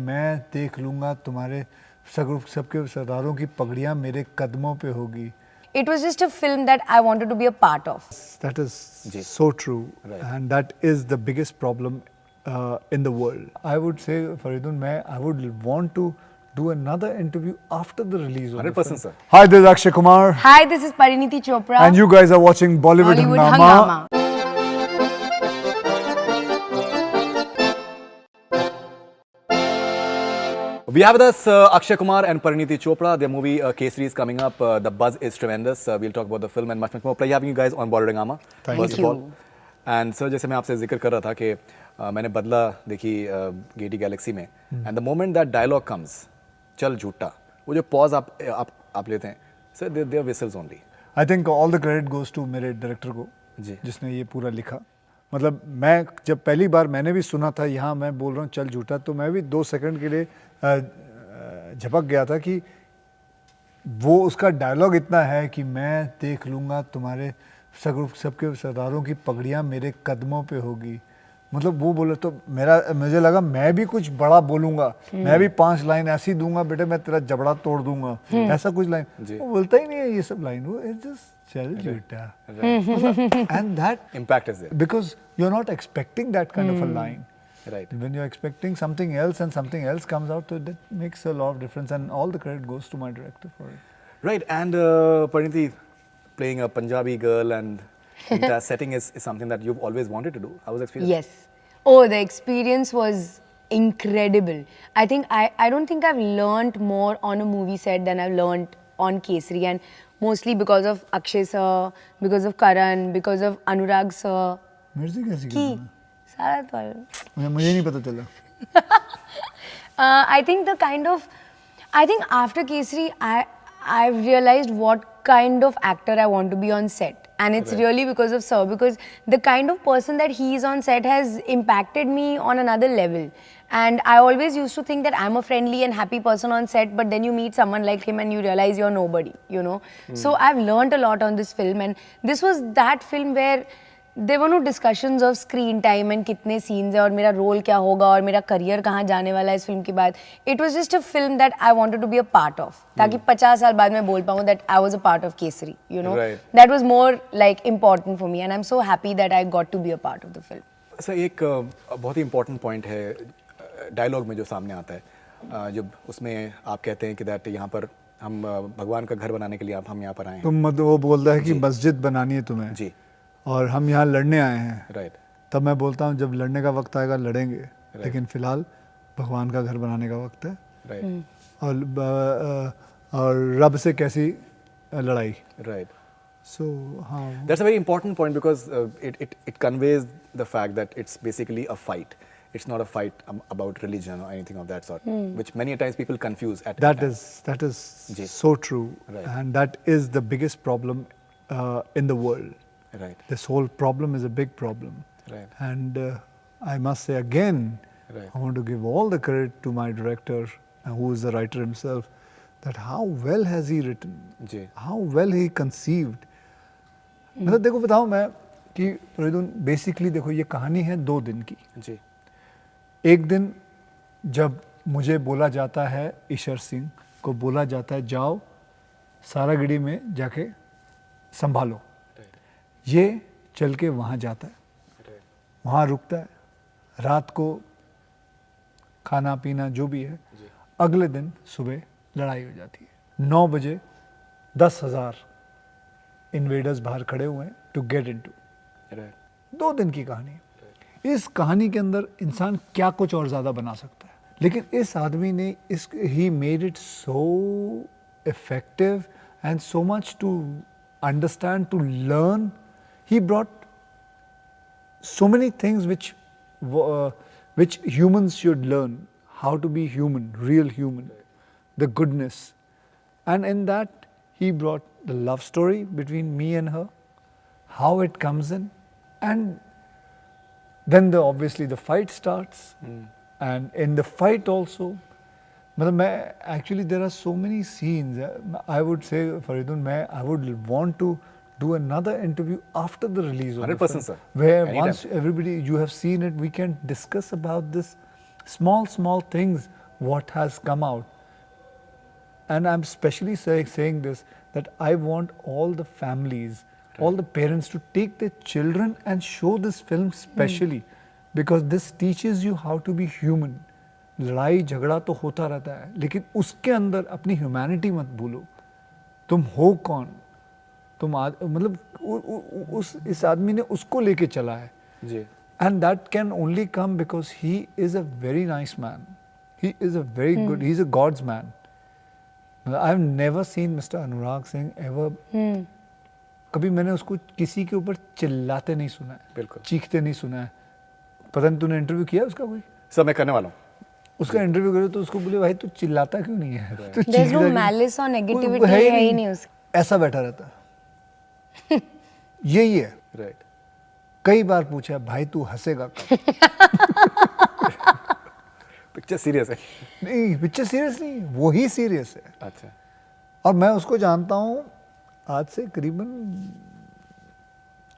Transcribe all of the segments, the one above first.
मैं देख लूँगा तुम्हारे सबके सरदारों की पगड़ियाँ मेरे कदमों पे होगी. It was just a film that I wanted to be a part of. That is so true, and that is the biggest problem in the world. I would say, Faridun, I would want to do another interview after the release of 100%, sir. Hi, this is Akshay Kumar. Hi, this is Pariniti Chopra. And you guys are watching Bollywood Hungama. We have with us Akshay Kumar and Pariniti Chopra. Their movie Kesari is coming up. The buzz is tremendous. We'll talk about the film and much more. Pleasure having you guys on Bollywood Hungama. Thank you. And sir, जैसे मैं आपसे जिक्र कर रहा था कि मैंने बदला देखी गेटी गैलेक्सी में. And the moment that dialogue comes, चल झूठा, वो जो pause आप लेते हैं, sir, they are whistles only. I think all the credit goes to मेरे डायरेक्टर को, जिसने ये पूरा लिखा. मतलब मैं जब पहली बार मैंने भी सुना था, यहाँ मैं बोल रहा हूँ चल झूठा, तो मैं भी 2 सेकंड के लिए झपक गया था कि वो उसका डायलॉग इतना है कि मैं देख लूँगा तुम्हारे सबके सरदारों की पगड़ियाँ मेरे कदमों पे होगी. मतलब वो बोले तो मुझे लगा मैं भी कुछ बड़ा बोलूँगा, मैं भी 5 लाइन ऐसी दूंगा, बेटे मैं तेरा जबड़ा तोड़ दूंगा, ऐसा कुछ लाइन. वो बोलता ही नहीं है ये सब लाइन, वो जस्ट चल झूठा. And that impact is there because you're not expecting that kind of a line. Right. When you're expecting something else and something else comes out, so that makes a lot of difference, and all the credit goes to my director for it. Right. And Pariniti, playing a Punjabi girl and that setting is something that you've always wanted to do. How was the experience? Yes. Oh, the experience was incredible. I don't think I've learned more on a movie set than I've learned on Kesari, and mostly because of Akshay sir, because of Karan, because of Anurag sir. मेरे से कैसी की सारा तो मुझे नहीं पता चला. I think after Kesari, I've realized what kind of actor I want to be on set. And it's really because of Sir, because the kind of person that he is on set has impacted me on another level. And I always used to think that I'm a friendly and happy person on set, but then you meet someone like him and you realize you're nobody, you know. So I've learned a lot on this film, and this was that film where there were no discussions of screen time and कितने scenes है और मेरा role क्या होगा और मेरा career कहाँ जाने वाला है इस film के बाद. It was just a film that I wanted to be a part of, ताकि 50 साल बाद मैं बोल पाऊँ that I was a part of Kesari, you know. Right. That was more like important for me, and I'm so happy that I got to be a part of the film. Sir एक बहुत ही important point है dialogue में जो सामने आता है, जब उसमें आप कहते हैं कि that यहाँ पर हम भगवान का घर बनाने के लिए हम यहाँ पर आए हैं. तुम मतलब वो बोलता है कि मस्जिद बनानी है तुम्हें. जी. और हम यहाँ लड़ने आए हैं. राइट. तब मैं बोलता हूँ जब लड़ने का वक्त आएगा लड़ेंगे, लेकिन फिलहाल भगवान का घर बनाने का वक्त है. राइट. और रब से कैसी लड़ाई. राइट. So हाँ. That's a very important point because it conveys the fact that it's basically a fight. It's not a fight about religion or anything of that sort, which many times people confuse at that is so true. Right. And that is the biggest problem in the world. Right. This whole problem is a big problem. Right. And I must say again, right. I want to give all the credit to my director, who is the writer himself, that how well has he written, how well he conceived. मतलब देखो बताऊँ मैं कि फरीदुन basically देखो ये कहानी है 2 दिन की. जी. एक दिन जब मुझे बोला जाता है, ईश्वर सिंह को बोला जाता है जाओ सारागढ़ी में जाके संभालो. ये चल के वहाँ जाता है, वहाँ रुकता है, रात को खाना पीना जो भी है. अगले दिन सुबह लड़ाई हो जाती है. 9 बजे 10,000 इन्वेडर्स बाहर खड़े हुए हैं टू गेट इनटू. 2 दिन की कहानी है. इस कहानी के अंदर इंसान क्या कुछ और ज़्यादा बना सकता है, लेकिन इस आदमी ने ही made it so effective and so much to understand, to learn. He brought so many things which humans should learn, how to be human, real human, the goodness. And in that, he brought the love story between me and her, how it comes in, and then obviously the fight starts. And in the fight also, actually there are so many scenes. I would say, Faridun, I would want to do another interview after the release of 100%, the film, sir. where Anytime. once everybody, you have seen it, we can discuss about this small things what has come out. And I'm especially saying this, that I want all the families, all the parents to take their children and show this film specially, because this teaches you how to be human. लड़ाई झगड़ा तो होता रहता है, लेकिन उसके अंदर अपनी ह्यूमैनिटी मत भूलो. तुम हो कौन, मतलब उस इस आदमी ने उसको लेके चला है. जी. And that can only come because he is a very nice man. He is a very good, he's a God's man. I've never seen Mr. Anurag Singh ever. कभी मैंने उसको किसी के ऊपर चिल्लाते नहीं सुना है, बिल्कुल. चीखते नहीं सुना है. पता नहीं तूने इंटरव्यू किया उसका कोई? सर मैं करने वाला हूँ. उसका इंटरव्यू करो तो उसको बोले भाई तू चिल्लाता क्यों नहीं है? तू There's चीखता no क्यों? malice or वो negativity है है ही नहीं उसका. ऐसा बैठा रहता है. यही है. राइट. कई बार पूछा भाई तू हंसेगा कब? पिक्चर सीरियस है. नहीं, पिक्चर सीरियस नहीं, वो ही सीरियस है. अच्छा. और मैं उसको जानता हूँ आज से करीबन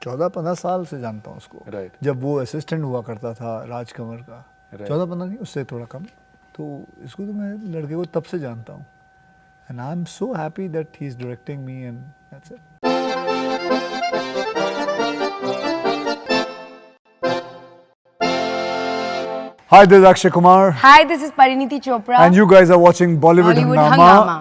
14-15 साल से जानता हूँ उसको. Right. जब वो असिस्टेंट हुआ करता था राज कंवर का. Right. 14-15 नहीं, उससे थोड़ा कम. तो इसको तो मैं लड़के को तब से जानता हूँ. And I am so happy that he is directing me and that's it. Hi, this is Akshay Kumar. Hi, this is Pariniti Chopra. And you guys are watching Bollywood Bollywood Hungama. Hungama.